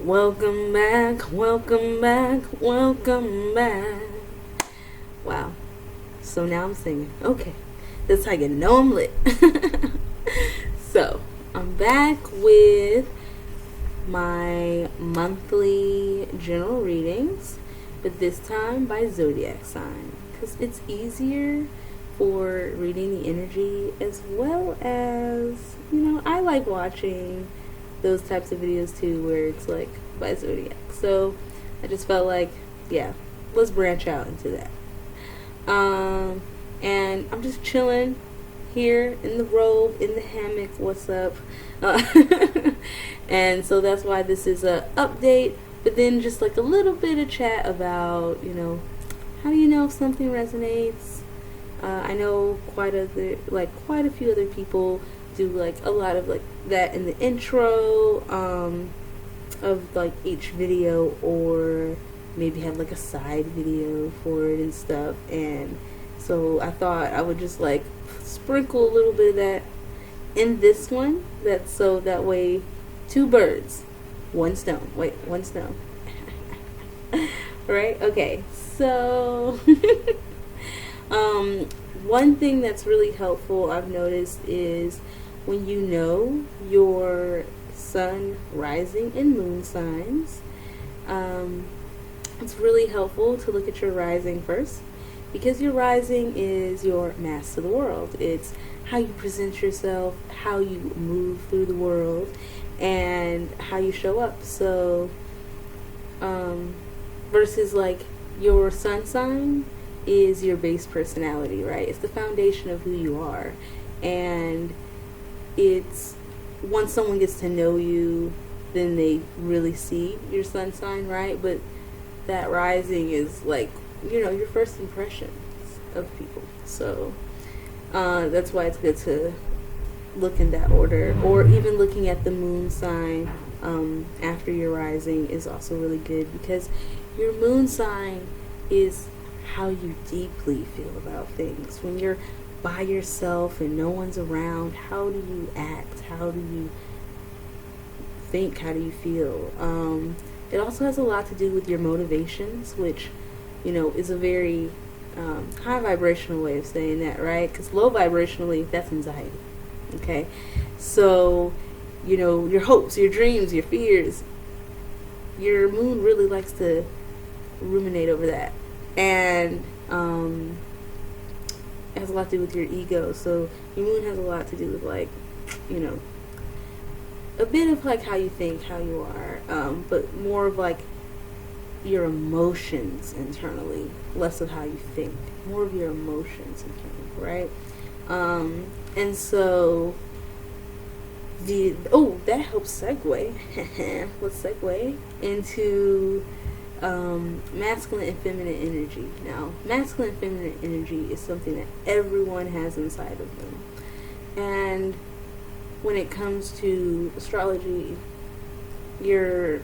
Welcome back, welcome back, welcome back. Wow. So now I'm singing. Okay. That's how you know I'm lit. So, I'm back with my monthly general readings, but this time by zodiac sign. Because it's easier for reading the energy, as well as, I like watching those types of videos too, where it's like by zodiac. So I just felt like, yeah, let's branch out into that. And I'm just chilling here in the robe, in the hammock. What's up? And so that's why this is a update, but then just like a little bit of chat about, how do you know if something resonates? I know quite a few other people do like a lot of like that in the intro of like each video, or maybe have like a side video for it and stuff. And so I thought I would just like sprinkle a little bit of that in this one, that way two birds, one stone. Right? Okay, so one thing that's really helpful I've noticed is when you know your sun, rising, and moon signs, it's really helpful to look at your rising first, because your rising is your mask to the world. It's how you present yourself, how you move through the world, and how you show up. So, versus like your sun sign is your base personality, right? It's the foundation of who you are. And it's once someone gets to know you, then they really see your sun sign, right? But that rising is like, your first impressions of people. So that's why it's good to look in that order. Or even looking at the moon sign after your rising is also really good, because your moon sign is how you deeply feel about things. When you're by yourself and no one's around, how do you act? How do you think? How do you feel? It also has a lot to do with your motivations, which, is a very high vibrational way of saying that, right? Because low vibrationally, that's anxiety. Okay? So, your hopes, your dreams, your fears, your moon really likes to ruminate over that. And it has a lot to do with your ego. So your moon has a lot to do with like, a bit of like how you think, how you are, but more of like your emotions internally, less of how you think, more of your emotions internally, right? And so that helps segue. Let's segue into masculine and feminine energy. Now, masculine and feminine energy is something that everyone has inside of them. And when it comes to astrology, your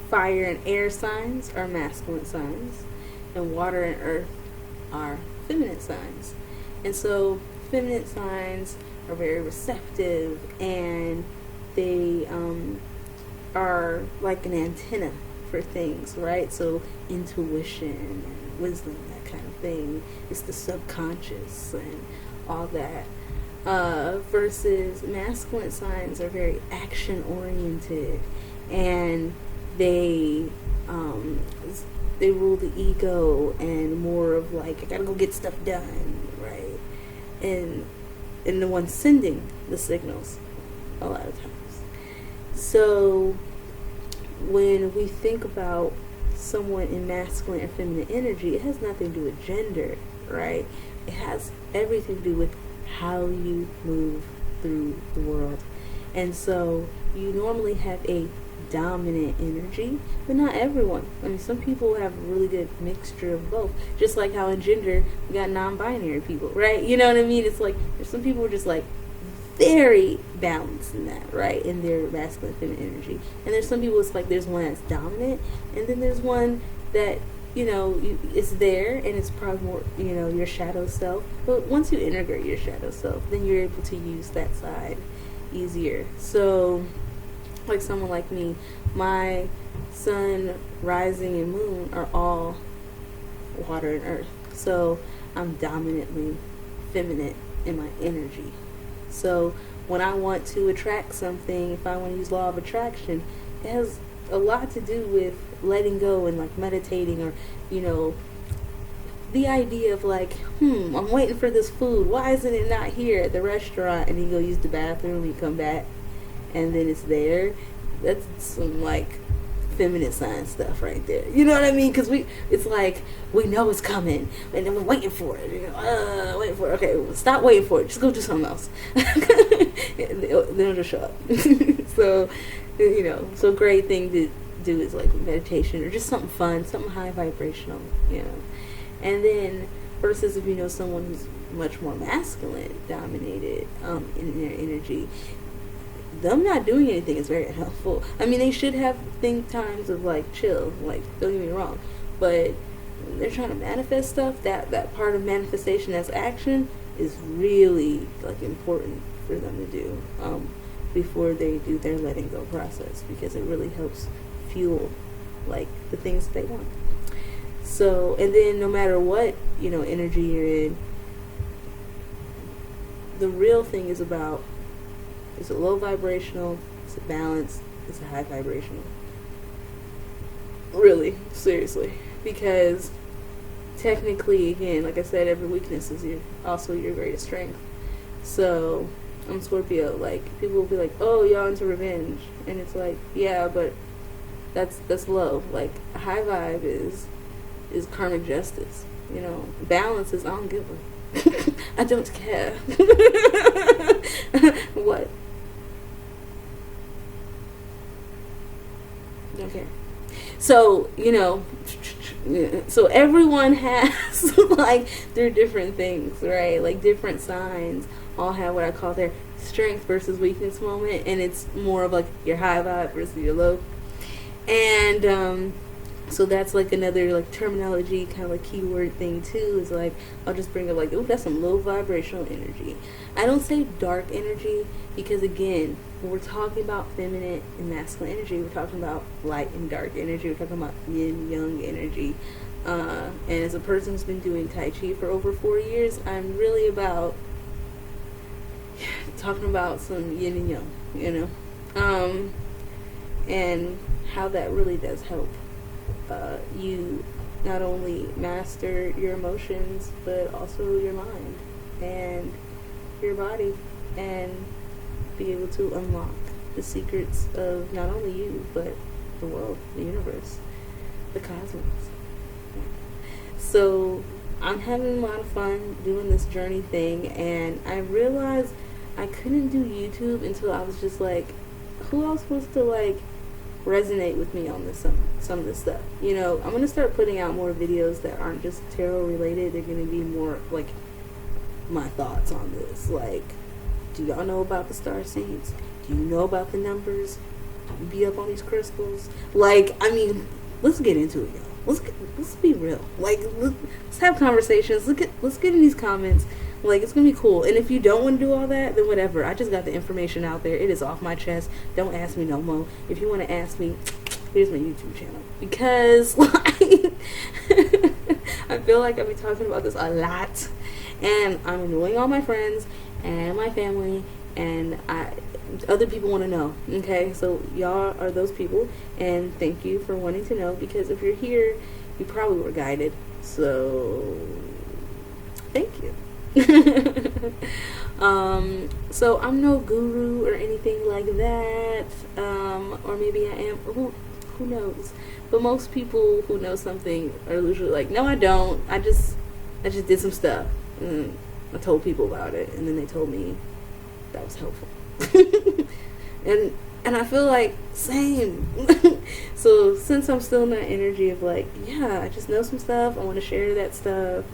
fire and air signs are masculine signs, and water and earth are feminine signs. And so feminine signs are very receptive, and they are like an antenna for things, right? So intuition and wisdom, that kind of thing. It's the subconscious and all that. Versus masculine signs are very action oriented, and they rule the ego, and more of like, I gotta go get stuff done, right? And the one sending the signals a lot of times. So when we think about someone in masculine or feminine energy, it has nothing to do with gender, right? It has everything to do with how you move through the world. And so you normally have a dominant energy, but not everyone. I mean, some people have a really good mixture of both. Just like how in gender, we got non-binary people, right? You know what I mean? It's like, there's some people who are just like very balanced in that, right? In their masculine feminine energy. And there's some people, it's like there's one that's dominant, and then there's one that, it's there, and it's probably more, your shadow self. But once you integrate your shadow self, then you're able to use that side easier. So like someone like me, my sun, rising, and moon are all water and earth. So I'm dominantly feminine in my energy. So when I want to attract something, if I want to use law of attraction, it has a lot to do with letting go and like meditating, or the idea of like, I'm waiting for this food. Why isn't it not here at the restaurant? And you go use the bathroom, you come back, and then it's there. That's some like feminine sign stuff right there. You know what I mean? Because it's like we know it's coming, and then we're waiting for it. Waiting for it. Okay, stop waiting for it. Just go do something else. Then it'll just show up. So, so great thing to do is like meditation or just something fun, something high vibrational. And then versus if you know someone who's much more masculine dominated in their energy, them not doing anything is very unhelpful. I mean, they should have times of like chill, like don't get me wrong, but when they're trying to manifest stuff, that part of manifestation as action is really like important for them to do before they do their letting go process, because it really helps fuel like the things that they want. So, and then no matter what energy you're in, the real thing is about, is it low vibrational, is it balanced, is it high vibrational? Really, seriously. Because technically, again, like I said, every weakness is also your greatest strength. So, I'm Scorpio, like, people will be like, oh, y'all into revenge. And it's like, yeah, but that's low. Like, a high vibe is karmic justice. Balance is I don't give a I don't care. What? Don't care. So, so everyone has like their different things, right? Like different signs all have what I call their strength versus weakness moment, and it's more of like your high vibe versus your low. And so that's like another like terminology kind of like keyword thing too, is like I'll just bring up like, oh, that's some low vibrational energy. I don't say dark energy because again, when we're talking about feminine and masculine energy, we're talking about light and dark energy. We're talking about yin yang energy. And as a person who's been doing Tai Chi for over 4 years, I'm really about talking about some yin and yang, and how that really does help you not only master your emotions, but also your mind and your body, and be able to unlock the secrets of not only you, but the world, the universe, the cosmos. So I'm having a lot of fun doing this journey thing, and I realized I couldn't do YouTube until I was just like, who else wants to like resonate with me on this some of this stuff? I'm gonna start putting out more videos that aren't just tarot related. They're gonna be more like my thoughts on this. Like, do y'all know about the star seeds? Do you know about the numbers? Do you be up on these crystals? Like, I mean, let's get into it, y'all. Let's be real. Like, let's have conversations. Let's get in these comments. Like, it's gonna be cool. And if you don't want to do all that, then whatever. I just got the information out there. It is off my chest. Don't ask me no more. If you want to ask me, here's my YouTube channel. Because like I feel like I'll be talking about this a lot, and I'm annoying all my friends and my family, and other people want to know. Okay, so y'all are those people, and thank you for wanting to know, because if you're here, you probably were guided. So thank you. So I'm no guru or anything like that, or maybe I am. Who knows? But most people who know something are usually like, no, I don't. I just did some stuff, and I told people about it, and then they told me that was helpful. and I feel like same. So since I'm still in that energy of like, yeah, I just know some stuff, I want to share that stuff.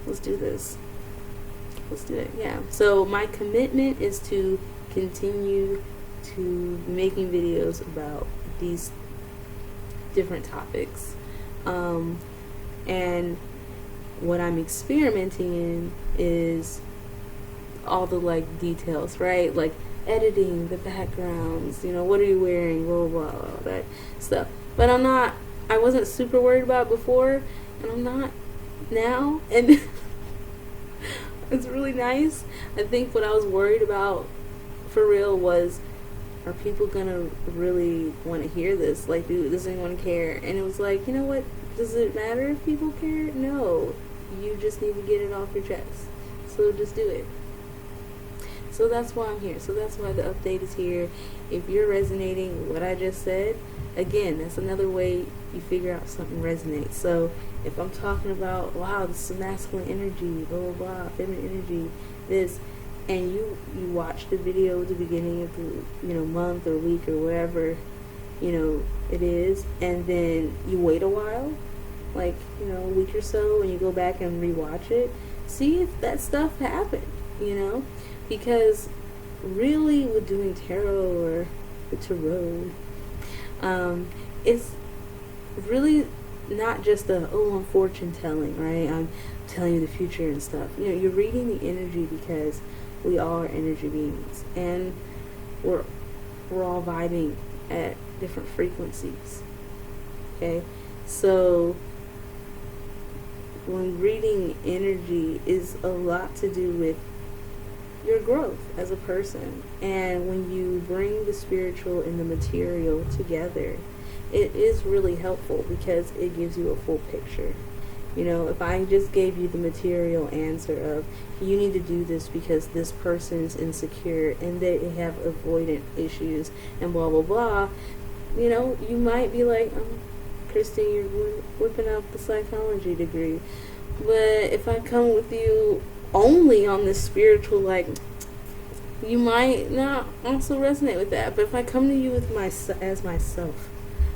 Let's do this. Let's do it. Yeah. So my commitment is to continue to making videos about these different topics. And what I'm experimenting in is all the like details, right? Like editing the backgrounds, what are you wearing, blah, blah, blah, all that stuff. But I wasn't super worried about it before, and I'm not now, and it's really nice. I think what I was worried about for real was, are people gonna really want to hear this? Like, does anyone care? And it was like, you know what? Does it matter if people care? No. You just need to get it off your chest. So just do it. So that's why I'm here. So that's why the update is here. If you're resonating with what I just said, again, that's another way you figure out something resonates. So if I'm talking about, wow, this is masculine energy, blah, blah, blah, feminine energy, this, and you watch the video at the beginning of the month or week or wherever it is, and then you wait a while, like a week or so, and you go back and rewatch it, see if that stuff happened, because really with doing tarot or the tarot, it's really not just I'm fortune telling, right? I'm telling you the future and stuff. You're reading the energy because we all are energy beings, and we're all vibing at different frequencies. Okay, so when reading energy is a lot to do with your growth as a person, and when you bring the spiritual and the material together, it is really helpful because it gives you a full picture. If I just gave you the material answer of, you need to do this because this person's insecure and they have avoidant issues and blah, blah, blah, you might be like, Kristen, you're whipping out the psychology degree. But if I come with you only on this spiritual, you might not also resonate with that. But if I come to you with as myself,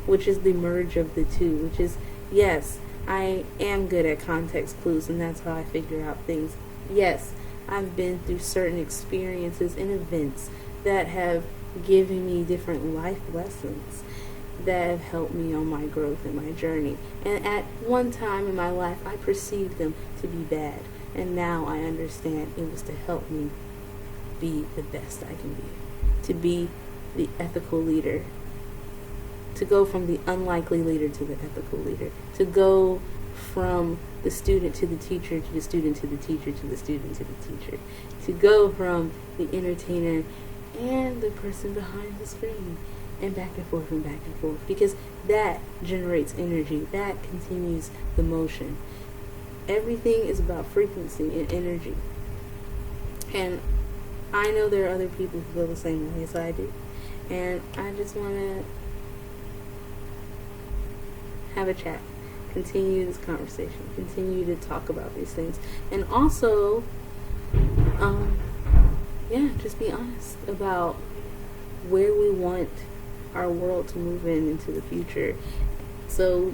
which is the merge of the two, which is, yes, I am good at context clues, and that's how I figure out things. Yes, I've been through certain experiences and events that have given me different life lessons that have helped me on my growth and my journey. And at one time in my life, I perceived them to be bad, and now I understand it was to help me be the best I can be, to be the ethical leader, to go from the unlikely leader to the ethical leader, to go from the student to the teacher, to the student to the teacher, to the student to the teacher, to go from the entertainer and the person behind the screen, and back and forth and back and forth, because that generates energy, that continues the motion. Everything is about frequency and energy, and I know there are other people who feel the same way as I do, and I just want to have a chat, continue this conversation, continue to talk about these things, and also just be honest about where we want our world to move into the future. So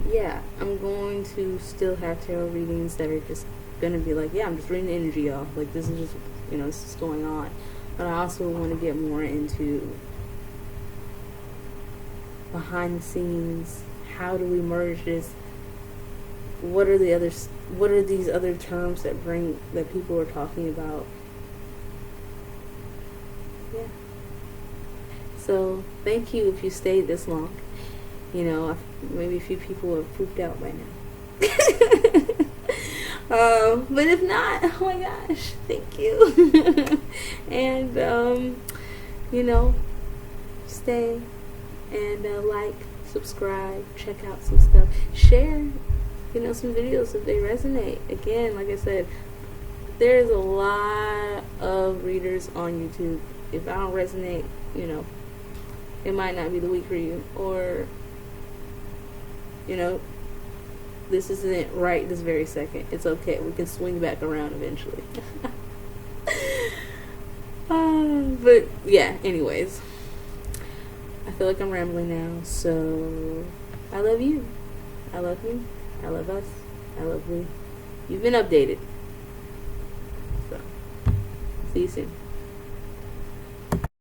I'm going to still have tarot readings that are just going to be like, I'm just reading energy, y'all, like this is just this is going on. But I also want to get more into behind the scenes. How do we merge this? What are these other terms that people are talking about? So thank you if you stayed this long. Maybe a few people have pooped out by now. But if not, oh my gosh, thank you. And stay and like, subscribe, check out some stuff, share some videos if they resonate. Again, like I said, there's a lot of readers on YouTube. If I don't resonate, it might not be the week for you, or this isn't right this very second. It's okay, we can swing back around eventually. But anyways, I feel like I'm rambling now, so I love you. I love you. I love us. I love we. You've been updated. So, see you soon.